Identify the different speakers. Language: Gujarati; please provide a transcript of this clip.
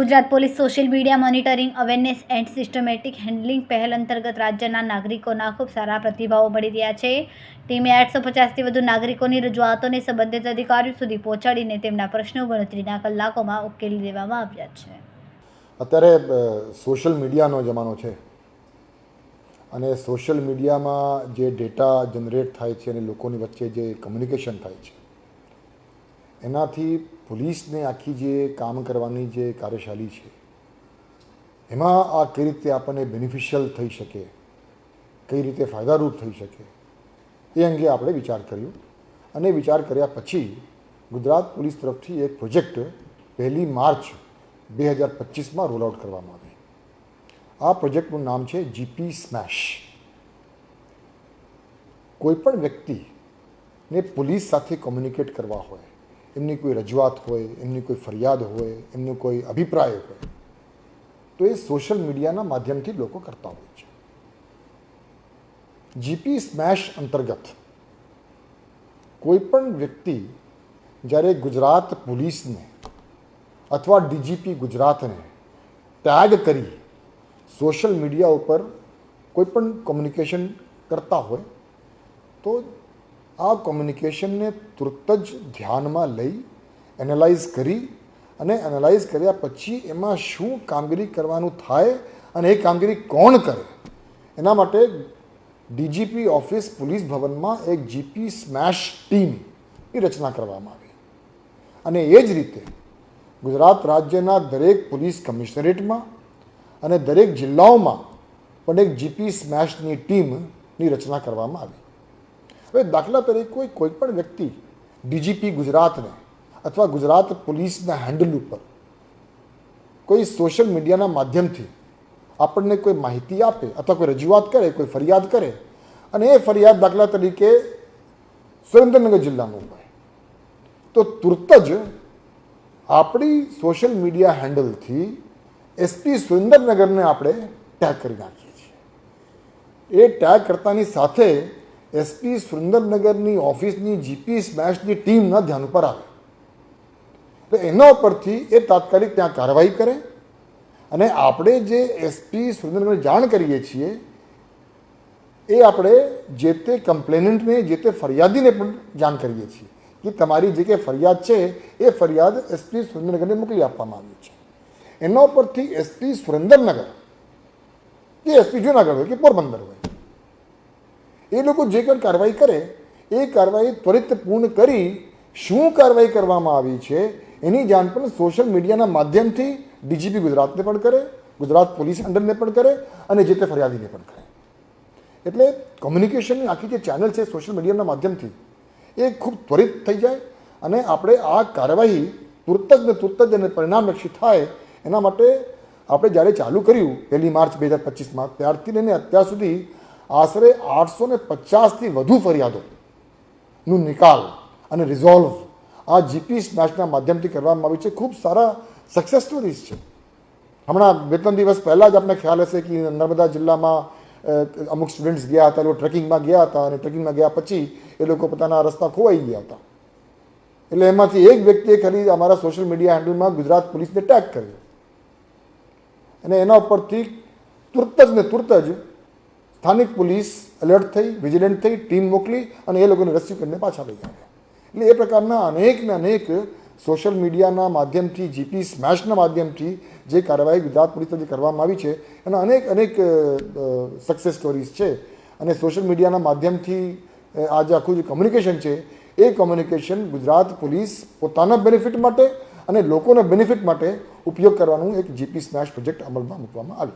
Speaker 1: Gujarat police social media monitoring awareness and systematic handling પહેલ અંતર્ગત રાજ્યના નાગરિકોના ખૂબ સારા પ્રતિભાવો મળી રહ્યા છે. ટીમે 850થી વધુ નાગરિકોની રજૂઆતોને સંબંધિત અધિકારીઓ સુધી પહોંચાડીને તેમના પ્રશ્નો ગણતરીના કલાકોમાં ઉકેલી દેવામાં આવ્યા છે.
Speaker 2: અત્યારે સોશિયલ મીડિયાનો જમાનો છે અને સોશિયલ મીડિયામાં જે ડેટા જનરેટ થાય છે અને લોકોની વચ્ચે જે કમ્યુનિકેશન થાય છે એનાથી પોલીસને આખી જે કામ કરવાની જે કાર્યશાલી છે એમાં આ કઈ રીતે આપણને બેનિફિશિયલ થઈ શકે, કઈ રીતે ફાયદારૂપ થઈ શકે એ અંગે આપણે વિચાર કર્યો. અને વિચાર કર્યા પછી ગુજરાત પોલીસ તરફથી એક પ્રોજેક્ટ 1 માર્ચ 2025માં રોલ આઉટ કરવામાં આવે. આ પ્રોજેક્ટનું નામ છે જીપી સ્મેશ. કોઈપણ વ્યક્તિને પોલીસ સાથે કોમ્યુનિકેટ કરવા હોય, એમની કોઈ રજૂઆત હોય, એમની કોઈ ફરિયાદ હોય, એમનો કોઈ અભિપ્રાય હોય તો એ સોશિયલ મીડિયાના માધ્યમથી લોકો કરતા હોય છે. જીપી સ્મેશ અંતર્ગત કોઈપણ વ્યક્તિ જ્યારે ગુજરાત પોલીસને અથવા ડીજીપી ગુજરાતને ટેગ કરી સોશિયલ મીડિયા ઉપર કોઈપણ કોમ્યુનિકેશન કરતા હોય તો આ કોમ્યુનિકેશનને તુરત જ ધ્યાનમાં લઈ એનાલાઇઝ કરી અને એનાલાઇઝ કર્યા પછી એમાં શું કામગીરી કરવાનું થાય અને એ કામગીરી કોણ કરે એના માટે ડીજીપી ઓફિસ પોલીસ ભવનમાં એક જીપી સ્મેશ ટીમની રચના કરવામાં આવી. અને એ જ રીતે ગુજરાત રાજ્યના દરેક પોલીસ કમિશનરેટમાં અને દરેક જિલ્લાઓમાં પણ એક જીપી સ્મેશની ટીમની રચના કરવામાં આવી. હવે દાખલા તરીકે કોઈ પણ વ્યક્તિ ડીજીપી ગુજરાતને અથવા ગુજરાત પોલીસના હેન્ડલ ઉપર કોઈ સોશિયલ મીડિયાના માધ્યમથી આપણને કોઈ માહિતી આપે અથવા કોઈ રજૂઆત કરે, કોઈ ફરિયાદ કરે અને એ ફરિયાદ દાખલા તરીકે સુરેન્દ્રનગર જિલ્લાનું હોય તો તુરત જ આપણી સોશિયલ મીડિયા હેન્ડલથી એસપી સુરેન્દ્રનગરને આપણે ટેગ કરી નાખીએ છીએ. એ ટેગ કરતાની સાથે એસપી સુરેન્દ્રનગરની ઓફિસની જીપી સ્મેશની ટીમના ધ્યાન ઉપર આવે તો એના ઉપરથી એ તાત્કાલિક ત્યાં કાર્યવાહી કરે અને આપણે જે એસપી સુરેન્દ્રનગરને જાણ કરીએ છીએ એ આપણે જે તે કમ્પ્લેનન્ટને, જે તે ફરિયાદીને પણ જાણ કરીએ છીએ કે તમારી જે કંઈ ફરિયાદ છે એ ફરિયાદ એસપી સુરેન્દ્રનગરને મોકલી આપવામાં આવી છે. એના ઉપરથી એસપી સુરેન્દ્રનગર કે એસપી જુનાગઢ હોય કે પોરબંદર હોય એ લોકો જે કંઈ કાર્યવાહી કરે એ કાર્યવાહી ત્વરિત પૂર્ણ કરી શું કાર્યવાહી કરવામાં આવી છે એની જાણ પણ સોશિયલ મીડિયાના માધ્યમથી ડીજીપી ગુજરાતને પણ કરે, ગુજરાત પોલીસ હેન્ડલને પણ કરે અને જે તે ફરિયાદીને પણ કરે. એટલે કોમ્યુનિકેશનની આખી જે ચેનલ છે સોશિયલ મીડિયાના માધ્યમથી એ ખૂબ ત્વરિત થઈ જાય અને આપણે આ કાર્યવાહી તુરત જ અને પરિણામલક્ષી થાય એના માટે આપણે જ્યારે ચાલુ કર્યું 1 માર્ચ 2025માં ત્યારથી લઈને અત્યાર સુધી આશરે 850થી વધુ ફરિયાદોનું નિકાલ અને રિઝોલ્વ આ જીપી સ્મેશના માધ્યમથી કરવામાં આવી છે. ખૂબ સારા સક્સેસ સ્ટોરીઝ છે. હમણાં 2-3 દિવસ પહેલાં જ આપણે ખ્યાલ હશે કે નર્મદા જિલ્લામાં અમુક સ્ટુડન્ટ્સ ગયા હતા, એ લોકો ટ્રેકિંગમાં ગયા હતા અને ટ્રેકિંગમાં ગયા પછી એ લોકો પોતાના રસ્તા ખોવાઈ ગયા હતા. એટલે એમાંથી એક વ્યક્તિએ ખાલી અમારા સોશિયલ મીડિયા હેન્ડલમાં ગુજરાત પોલીસને ટેગ કર્યો અને એના ઉપરથી તુરત જ સ્થાનિક પોલીસ એલર્ટ થઈ, વિજિલન્ટ થઈ, ટીમ મોકલી અને એ લોકોને રેસ્ક્યુ કરીને પાછા લઈ ગયા. એટલે એ પ્રકારના અનેક સોશિયલ મીડિયાના માધ્યમથી, જીપી સ્મેશના માધ્યમથી જે કાર્યવાહી ગુજરાત પોલીસ તરફથી કરવામાં આવી છે એના અનેક સક્સેસ સ્ટોરીઝ છે. અને સોશિયલ મીડિયાના માધ્યમથી આ જે આખું જે કોમ્યુનિકેશન છે એ કોમ્યુનિકેશન ગુજરાત પોલીસ પોતાના બેનિફિટ માટે અને લોકોના બેનિફિટ માટે ઉપયોગ કરવાનું એક જીપી સ્મેશ પ્રોજેક્ટ અમલમાં મૂકવામાં આવ્યું.